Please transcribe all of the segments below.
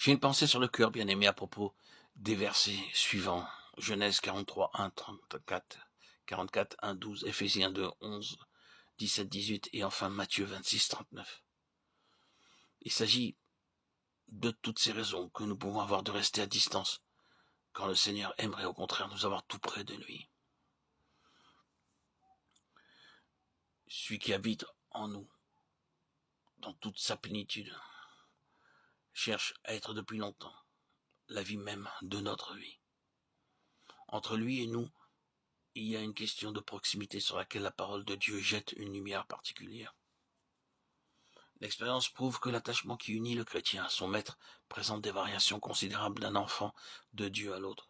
J'ai une pensée sur le cœur, bien-aimé, à propos des versets suivants. Genèse 43, 1, 34, 44, 1, 12, Éphésiens 2, 11, 17, 18 et enfin Matthieu 26, 39. Il s'agit de toutes ces raisons que nous pouvons avoir de rester à distance quand le Seigneur aimerait au contraire nous avoir tout près de lui. Celui qui habite en nous, dans toute sa plénitude, cherche à être depuis longtemps la vie même de notre vie. Entre lui et nous, il y a une question de proximité sur laquelle la parole de Dieu jette une lumière particulière. L'expérience prouve que l'attachement qui unit le chrétien à son maître présente des variations considérables d'un enfant de Dieu à l'autre.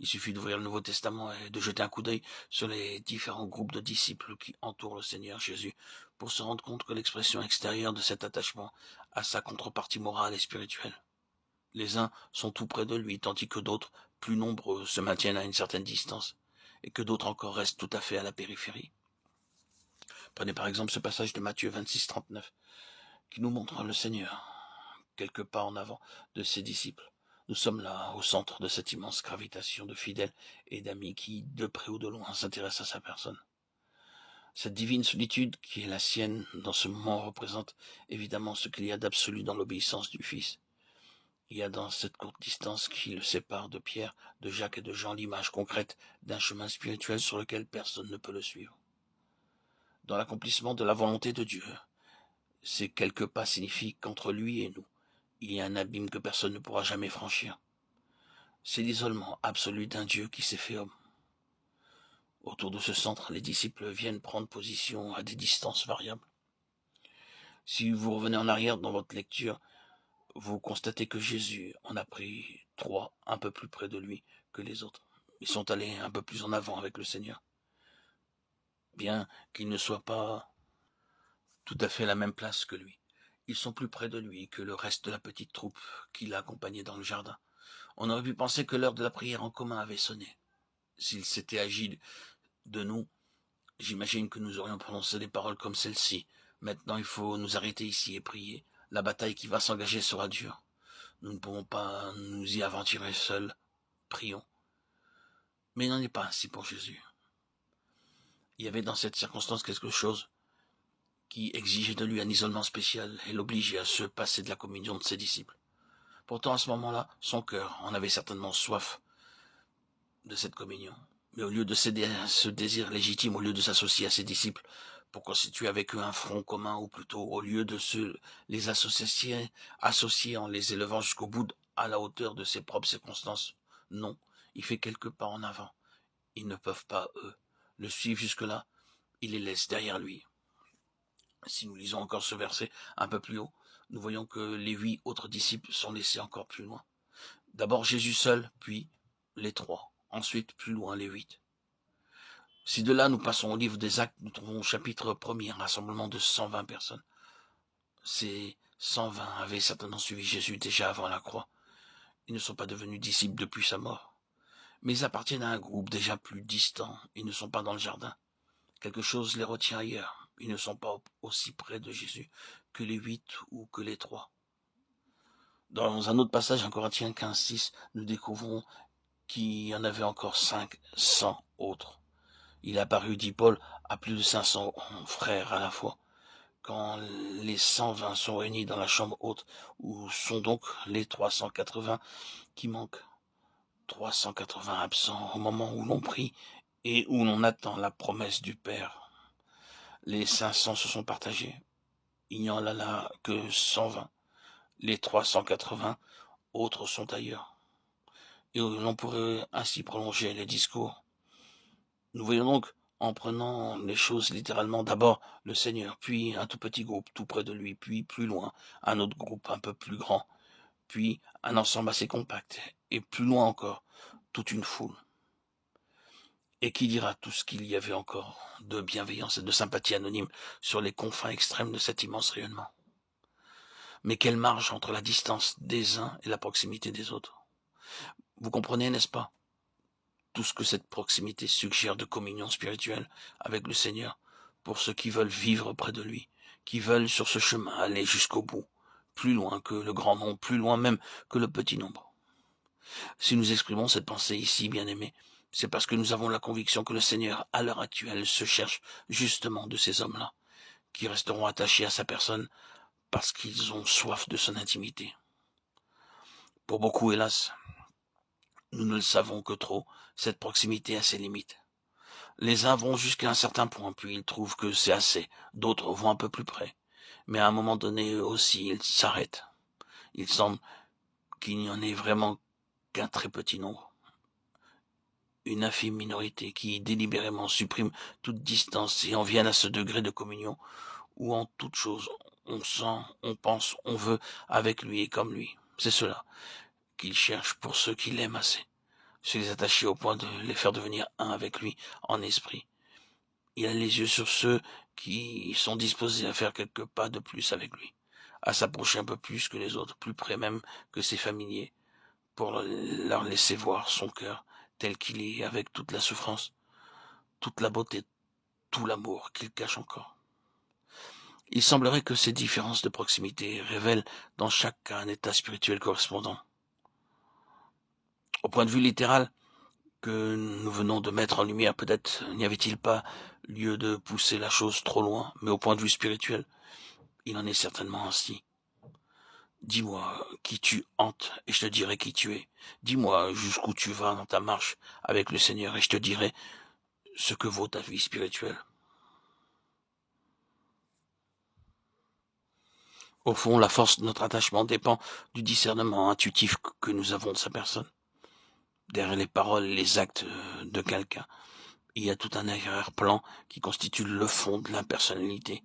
Il suffit d'ouvrir le Nouveau Testament et de jeter un coup d'œil sur les différents groupes de disciples qui entourent le Seigneur Jésus pour se rendre compte que l'expression extérieure de cet attachement a sa contrepartie morale et spirituelle. Les uns sont tout près de lui, tandis que d'autres, plus nombreux, se maintiennent à une certaine distance, et que d'autres encore restent tout à fait à la périphérie. Prenez par exemple ce passage de Matthieu 26, 39, qui nous montre le Seigneur, quelques pas en avant de ses disciples. Nous sommes là, au centre de cette immense gravitation de fidèles et d'amis qui, de près ou de loin, s'intéressent à sa personne. Cette divine solitude qui est la sienne dans ce moment représente évidemment ce qu'il y a d'absolu dans l'obéissance du Fils. Il y a dans cette courte distance qui le sépare de Pierre, de Jacques et de Jean l'image concrète d'un chemin spirituel sur lequel personne ne peut le suivre. Dans l'accomplissement de la volonté de Dieu, ces quelques pas signifient qu'entre lui et nous, il y a un abîme que personne ne pourra jamais franchir. C'est l'isolement absolu d'un Dieu qui s'est fait homme. Autour de ce centre, les disciples viennent prendre position à des distances variables. Si vous revenez en arrière dans votre lecture, vous constatez que Jésus en a pris 3 un peu plus près de lui que les autres. Ils sont allés un peu plus en avant avec le Seigneur. Bien qu'ils ne soient pas tout à fait à la même place que lui, ils sont plus près de lui que le reste de la petite troupe qui l'a accompagné dans le jardin. On aurait pu penser que l'heure de la prière en commun avait sonné. S'il s'était agi de nous, j'imagine que nous aurions prononcé des paroles comme celle-ci. Maintenant, il faut nous arrêter ici et prier. La bataille qui va s'engager sera dure. Nous ne pouvons pas nous y aventurer seuls. Prions. Mais il n'en est pas ainsi pour Jésus. Il y avait dans cette circonstance quelque chose qui exigeait de lui un isolement spécial et l'obligeait à se passer de la communion de ses disciples. Pourtant, à ce moment-là, son cœur en avait certainement soif de cette communion. Mais au lieu de céder à ce désir légitime, au lieu de s'associer à ses disciples pour constituer avec eux un front commun, ou plutôt au lieu de les associer en les élevant jusqu'au bout à la hauteur de ses propres circonstances, non, il fait quelques pas en avant. Ils ne peuvent pas, eux, le suivre jusque-là, il les laisse derrière lui. Si nous lisons encore ce verset un peu plus haut, nous voyons que les 8 autres disciples sont laissés encore plus loin. D'abord Jésus seul, puis les 3, ensuite plus loin les 8. Si de là nous passons au livre des Actes, nous trouvons au chapitre 1er un rassemblement de 120 personnes. Ces 120 avaient certainement suivi Jésus déjà avant la croix. Ils ne sont pas devenus disciples depuis sa mort, mais ils appartiennent à un groupe déjà plus distant. Ils ne sont pas dans le jardin. Quelque chose les retient ailleurs. Ils ne sont pas aussi près de Jésus que les 8 ou que les 3. Dans un autre passage, en Corinthiens 15, 6, nous découvrons qu'il y en avait encore 500 autres. Il est apparu, dit Paul, à plus de 500 frères à la fois. Quand les 120 sont réunis dans la chambre haute, où sont donc les 380 qui manquent? 380 absents au moment où l'on prie et où l'on attend la promesse du Père. Les 500 se sont partagés. Il n'y en a là que 120. Les 380 autres sont ailleurs. Et l'on pourrait ainsi prolonger les discours. Nous voyons donc, en prenant les choses littéralement, d'abord le Seigneur, puis un tout petit groupe tout près de lui, puis plus loin, un autre groupe un peu plus grand, puis un ensemble assez compact, et plus loin encore, toute une foule. Et qui dira tout ce qu'il y avait encore de bienveillance et de sympathie anonyme sur les confins extrêmes de cet immense rayonnement? Mais quelle marge entre la distance des uns et la proximité des autres? Vous comprenez, n'est-ce pas, tout ce que cette proximité suggère de communion spirituelle avec le Seigneur pour ceux qui veulent vivre près de lui, qui veulent sur ce chemin aller jusqu'au bout, plus loin que le grand nombre, plus loin même que le petit nombre. Si nous exprimons cette pensée ici, bien-aimés, c'est parce que nous avons la conviction que le Seigneur, à l'heure actuelle, se cherche justement de ces hommes-là, qui resteront attachés à sa personne parce qu'ils ont soif de son intimité. Pour beaucoup, hélas, nous ne le savons que trop, cette proximité a ses limites. Les uns vont jusqu'à un certain point, puis ils trouvent que c'est assez, d'autres vont un peu plus près. Mais à un moment donné, eux aussi, ils s'arrêtent. Il semble qu'il n'y en ait vraiment qu'un très petit nombre. Une infime minorité qui délibérément supprime toute distance et en viennent à ce degré de communion où en toute chose on sent, on pense, on veut avec lui et comme lui. C'est cela qu'il cherche pour ceux qui l'aiment assez, se les attacher au point de les faire devenir un avec lui en esprit. Il a les yeux sur ceux qui sont disposés à faire quelques pas de plus avec lui, à s'approcher un peu plus que les autres, plus près même que ses familiers, pour leur laisser voir son cœur tel qu'il est, avec toute la souffrance, toute la beauté, tout l'amour qu'il cache encore. Il semblerait que ces différences de proximité révèlent dans chaque cas un état spirituel correspondant. Au point de vue littéral que nous venons de mettre en lumière, peut-être n'y avait-il pas lieu de pousser la chose trop loin, mais au point de vue spirituel, il en est certainement ainsi. Dis-moi qui tu hantes, et je te dirai qui tu es. Dis-moi jusqu'où tu vas dans ta marche avec le Seigneur, et je te dirai ce que vaut ta vie spirituelle. Au fond, la force de notre attachement dépend du discernement intuitif que nous avons de sa personne. Derrière les paroles et les actes de quelqu'un, il y a tout un arrière-plan qui constitue le fond de la personnalité.